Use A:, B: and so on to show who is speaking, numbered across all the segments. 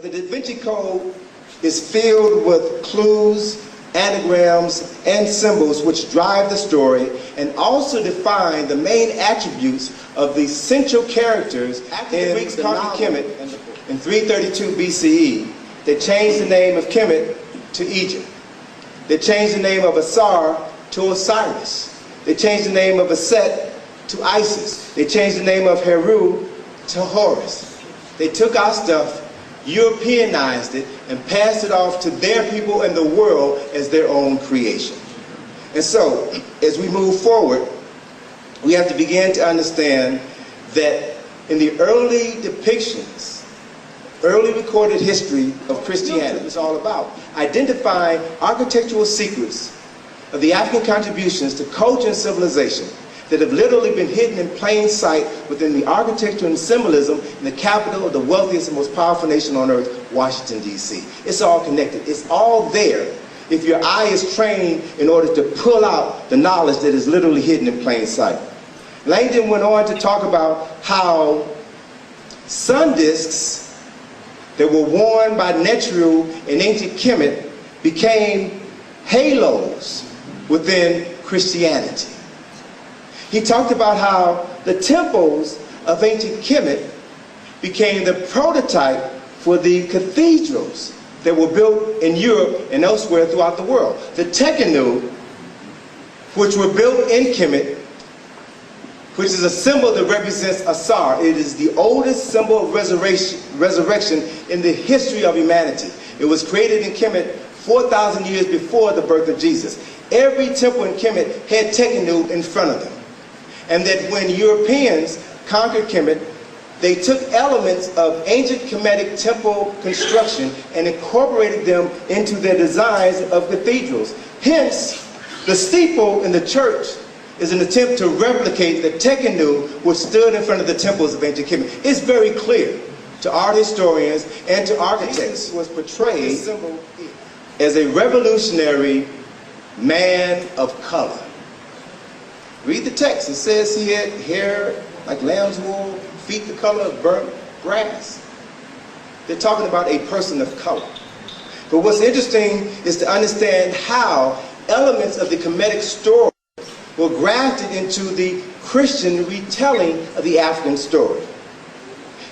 A: The Da Vinci Code is filled with clues, anagrams, and symbols which drive the story and also define the main attributes of the central characters. After the Greeks conquered Kemet in 332 BCE, they changed the name of Kemet to Egypt. They changed the name of Asar to Osiris. They changed the name of Aset to Isis. They changed the name of Heru to Horus. They took our stuff, Europeanized it, and passed it off to their people and the world as their own creation. And so, as we move forward, we have to begin to understand that in the early depictions, early recorded history of Christianity is all about identifying architectural secrets of the African contributions to culture and civilization that have literally been hidden in plain sight within the architecture and symbolism in the capital of the wealthiest and most powerful nation on earth, Washington, D.C. It's all connected. It's all there if your eye is trained in order to pull out the knowledge that is literally hidden in plain sight. Langdon went on to talk about how sun discs that were worn by Netriu in ancient Kemet became halos within Christianity. He talked about how the temples of ancient Kemet became the prototype for the cathedrals that were built in Europe and elsewhere throughout the world. The Decoded, which were built in Kemet, which is a symbol that represents Asar. It is the oldest symbol of resurrection in the history of humanity. It was created in Kemet 4,000 years before the birth of Jesus. Every temple in Kemet had Decoded in front of them. And that when Europeans conquered Kemet, they took elements of ancient Kemetic temple construction and incorporated them into their designs of cathedrals. Hence, the steeple in the church is an attempt to replicate the Decoded which stood in front of the temples of ancient Kemet. It's very clear to art historians and to architects. Was portrayed as a revolutionary man of color. Read the text. It says he had hair like lamb's wool, feet the color of burnt grass. They're talking about a person of color. But what's interesting is to understand how elements of the Kemetic story were grafted into the Christian retelling of the African story.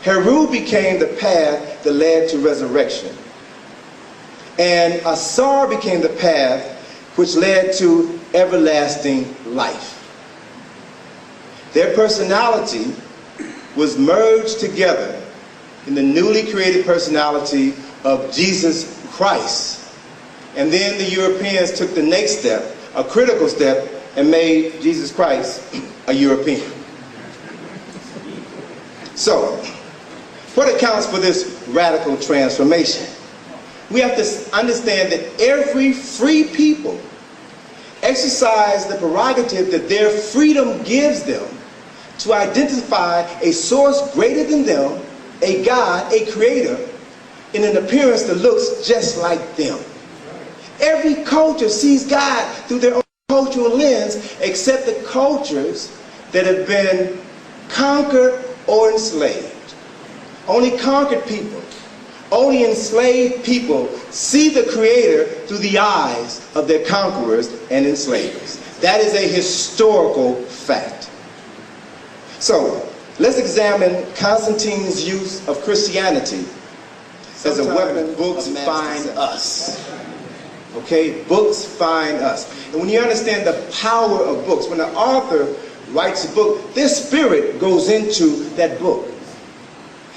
A: Heru became the path that led to resurrection. And Asar became the path which led to everlasting life. Their personality was merged together in the newly created personality of Jesus Christ. And then the Europeans took the next step, a critical step, and made Jesus Christ a European. So, what accounts for this radical transformation? We have to understand that every free people exercise the prerogative that their freedom gives them to identify a source greater than them, a God, a creator, in an appearance that looks just like them. Every culture sees God through their own cultural lens, except the cultures that have been conquered or enslaved. Only conquered people, only enslaved people see the Creator through the eyes of their conquerors and enslavers. That is a historical fact. So, let's examine Constantine's use of Christianity as a weapon. Books find us. Okay, books find us. And when you understand the power of books, when the author writes a book, their spirit goes into that book.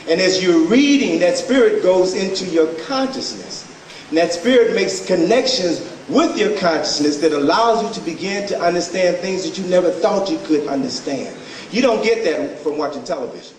A: And as you're reading, that spirit goes into your consciousness. And that spirit makes connections with your consciousness that allows you to begin to understand things that you never thought you could understand. You don't get that from watching television.